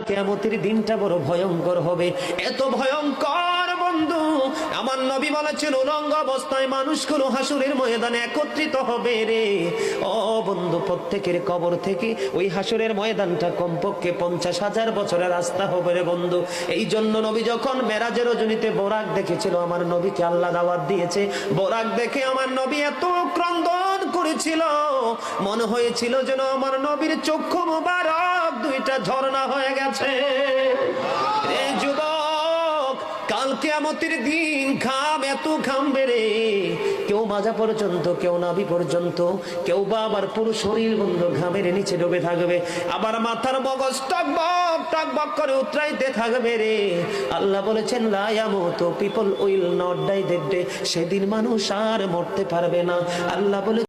কিয়ামতের দিনটা বড় ভয়ঙ্কর হবে, এত ভয়ঙ্কর বন্ধু। আমার নবী বলেছেন উলঙ্গ অবস্থায় মানুষগুলো হাসরের ময়দানে একত্রিত হবে রে। ও বন্ধু, প্রত্যেকের কবর থেকে ওই হাসরের ময়দানটা কমপক্ষে 50,000 বছরের রাস্তা হবে রে বন্ধু। এই জন্য নবী যখন মেরাজের রজনীতে বোরাক দেখেছিল, আমার নবীকে আল্লাহ দাওয়াত দিয়েছে, বোরাক দেখে আমার নবী এত ক্রন্দন করেছিল, মনে হয়েছিল যেন আমার নবীর চক্ষু মুবারক দুইটা ঝর্ণা হয়ে গেছে। এই যুবক, কাল কিয়ামতের দিন ঘাম এত ঘামবে রে, কেউ মাজা পর্যন্ত, কেউ নাভি পর্যন্ত, কেউ বা আবার পুরো শরীর বন্ধু ঘামের নিচে ডুবে থাকবে, আবার মাথার মগজ টকবক টকবক করে উতরাইতে থাকবে রে। আল্লাহ বলেছেন লা ইয়ামুতু, people will not die that day, সেদিন মানুষ আর মরতে পারবে না। আল্লাহ বলে